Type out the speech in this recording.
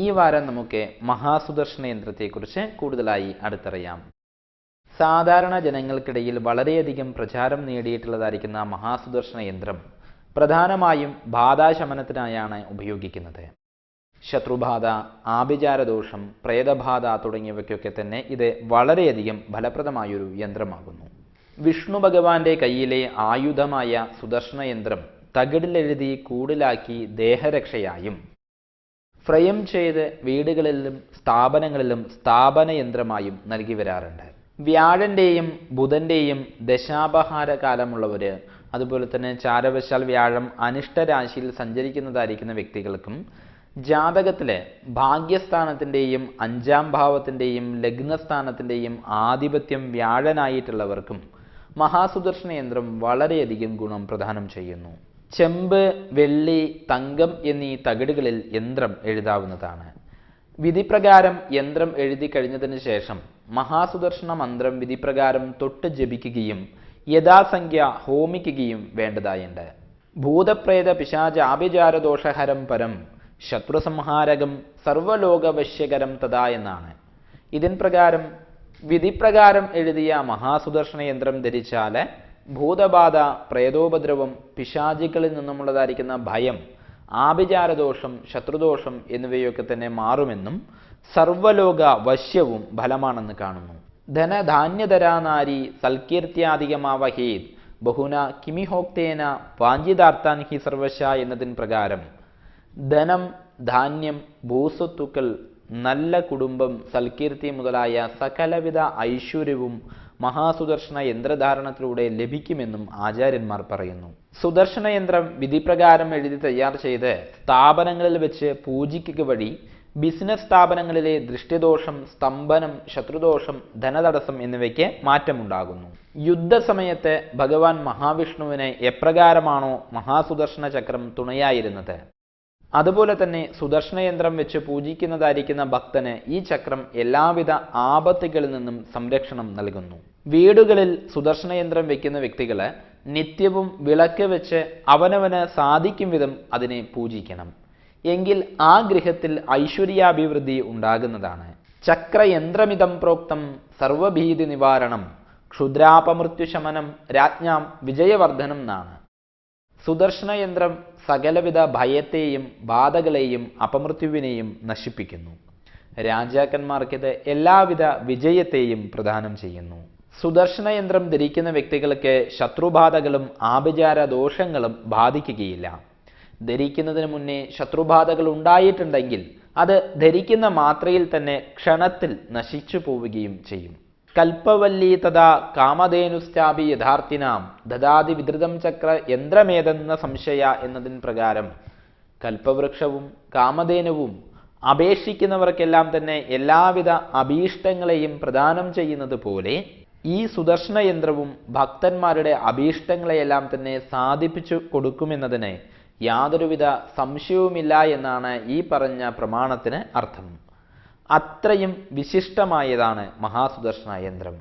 ഈ വാരം നമുക്ക് മഹാസുദർശന യന്ത്രത്തെക്കുറിച്ച് കൂടുതലായി അടുത്തറിയാം. സാധാരണ ജനങ്ങൾക്കിടയിൽ വളരെയധികം പ്രചാരം നേടിയിട്ടുള്ളതായിരിക്കുന്ന മഹാസുദർശന യന്ത്രം പ്രധാനമായും ബാധാശമനത്തിനായാണ് ഉപയോഗിക്കുന്നത്. ശത്രുബാധ, ആഭിചാരദോഷം, പ്രേതബാധ തുടങ്ങിയവയ്ക്കൊക്കെ തന്നെ ഇത് വളരെയധികം ഫലപ്രദമായൊരു യന്ത്രമാകുന്നു. വിഷ്ണു ഭഗവാന്റെ കയ്യിലെ ആയുധമായ സുദർശന യന്ത്രം തകിടിലെഴുതി കൂടിലാക്കി ദേഹരക്ഷയായും ഫ്രയം ചെയ്ത് വീടുകളിലും സ്ഥാപനങ്ങളിലും സ്ഥാപന യന്ത്രമായും നൽകി വരാറുണ്ട്. വ്യാഴന്റെയും ബുധന്റെയും ദശാപഹാര കാലമുള്ളവര്, അതുപോലെ തന്നെ ചാരവശാൽ വ്യാഴം അനിഷ്ടരാശിയിൽ സഞ്ചരിക്കുന്നതായിരിക്കുന്ന വ്യക്തികൾക്കും ജാതകത്തിലെ ഭാഗ്യസ്ഥാനത്തിൻ്റെയും 5ാം ഭാവത്തിൻ്റെയും ലഗ്നസ്ഥാനത്തിൻ്റെയും ആധിപത്യം വ്യാഴനായിട്ടുള്ളവർക്കും മഹാസുദർശന യന്ത്രം വളരെയധികം ഗുണം പ്രദാനം ചെയ്യുന്നു. ചെമ്പ്, വെള്ളി, തങ്കം എന്നീ തകിടുകളിൽ യന്ത്രം എഴുതാവുന്നതാണ്. വിധിപ്രകാരം യന്ത്രം എഴുതി കഴിഞ്ഞതിന് ശേഷം മഹാസുദർശന മന്ത്രം വിധിപ്രകാരം തൊട്ട് ജപിക്കുകയും യഥാസംഖ്യ ഹോമിക്കുകയും വേണ്ടതായുണ്ട്. ഭൂതപ്രേത പിശാച ആഭിചാരദോഷഹരം പരം ശത്രുസംഹാരകം സർവലോകവശ്യകരം തഥാ എന്നാണ്. ഇതിൻ പ്രകാരം വിധിപ്രകാരം എഴുതിയ മഹാസുദർശന യന്ത്രം ധരിച്ചാൽ ഭൂതബാധ, പ്രേതോപദ്രവം, പിശാചികളിൽ നിന്നുമുള്ളതായിരിക്കുന്ന ഭയം, ആഭിചാരദോഷം, ശത്രുദോഷം എന്നിവയൊക്കെ തന്നെ മാറുമെന്നും സർവലോക വശ്യവും ഫലമാണെന്ന് കാണുന്നു. ധനധാന്യധരാനാരി സൽകീർത്തിയാധികമാവഹേത് ബഹുന കിമിഹോക്തേന വാഞ്ചിതാർത്ഥാൻ ഹി സർവശ എന്നതിൻ പ്രകാരം ധനം, ധാന്യം, ഭൂസ്വത്തുക്കൾ, നല്ല കുടുംബം, സൽകീർത്തി മുതലായ സകലവിധ ഐശ്വര്യവും മഹാസുദർശന യന്ത്രധാരണത്തിലൂടെ ലഭിക്കുമെന്നും ആചാര്യന്മാർ പറയുന്നു. സുദർശന യന്ത്രം വിധിപ്രകാരം എഴുതി തയ്യാർ ചെയ്ത് സ്ഥാപനങ്ങളിൽ വെച്ച് പൂജിക്കുക വഴി ബിസിനസ് സ്ഥാപനങ്ങളിലെ ദൃഷ്ടിദോഷം, സ്തംഭനം, ശത്രുദോഷം, ധനതടസ്സം എന്നിവയ്ക്ക് മാറ്റമുണ്ടാകുന്നു. യുദ്ധസമയത്ത് ഭഗവാൻ മഹാവിഷ്ണുവിന് എപ്രകാരമാണോ മഹാസുദർശന ചക്രം തുണയായിരുന്നത്, അതുപോലെ തന്നെ സുദർശനയന്ത്രം വെച്ച് പൂജിക്കുന്നതായിരിക്കുന്ന ഭക്തന് ഈ ചക്രം എല്ലാവിധ ആപത്തുകളിൽ നിന്നും സംരക്ഷണം നൽകുന്നു. വീടുകളിൽ സുദർശനയന്ത്രം വെക്കുന്ന വ്യക്തികള് നിത്യവും വിളക്ക് വെച്ച് അവനവന് സാധിക്കും വിധം അതിനെ പൂജിക്കണം. എങ്കിൽ ആ ഗൃഹത്തിൽ ഐശ്വര്യാഭിവൃദ്ധി ഉണ്ടാകുന്നതാണ്. ചക്രയന്ത്രമിതം പ്രോക്തം സർവഭീതി നിവാരണം ക്ഷുദ്രാപമൃത്യുശമനം രാജ്ഞാം വിജയവർദ്ധനം എന്നാണ്. സുദർശനയന്ത്രം സകലവിധ ഭയത്തെയും ബാധകളെയും അപമൃത്യുവിനെയും നശിപ്പിക്കുന്നു. രാജാക്കന്മാർക്കിത് എല്ലാവിധ വിജയത്തെയും പ്രദാനം ചെയ്യുന്നു. സുദർശനയന്ത്രം ധരിക്കുന്ന വ്യക്തികൾക്ക് ശത്രുബാധകളും ആഭിചാര ദോഷങ്ങളും ബാധിക്കുകയില്ല. ധരിക്കുന്നതിന് മുന്നേ ശത്രുബാധകൾ ഉണ്ടായിട്ടുണ്ടെങ്കിൽ അത് ധരിക്കുന്ന മാത്രയിൽ തന്നെ ക്ഷണത്തിൽ നശിച്ചു പോവുകയും ചെയ്യും. കൽപ്പവല്ലി തഥാ കാമധേനുശ്ചാപി യഥാർത്ഥിനാം ദദാതി വിധൃതം ചക്ര യന്ത്രമേതെന്ന സംശയ എന്നതിൻ പ്രകാരം കൽപ്പവൃക്ഷവും കാമധേനുവും അപേക്ഷിക്കുന്നവർക്കെല്ലാം തന്നെ എല്ലാവിധ അഭീഷ്ടങ്ങളെയും പ്രദാനം ചെയ്യുന്നത് പോലെ ഈ സുദർശന യന്ത്രവും ഭക്തന്മാരുടെ അഭീഷ്ടങ്ങളെയെല്ലാം തന്നെ സാധിപ്പിച്ചു കൊടുക്കുമെന്നതിന് യാതൊരുവിധ സംശയവുമില്ല എന്നാണ് ഈ പറഞ്ഞ പ്രമാണത്തിന് അർത്ഥം. അത്രയും വിശിഷ്ടമായതാണ് മഹാസുദർശന യന്ത്രം.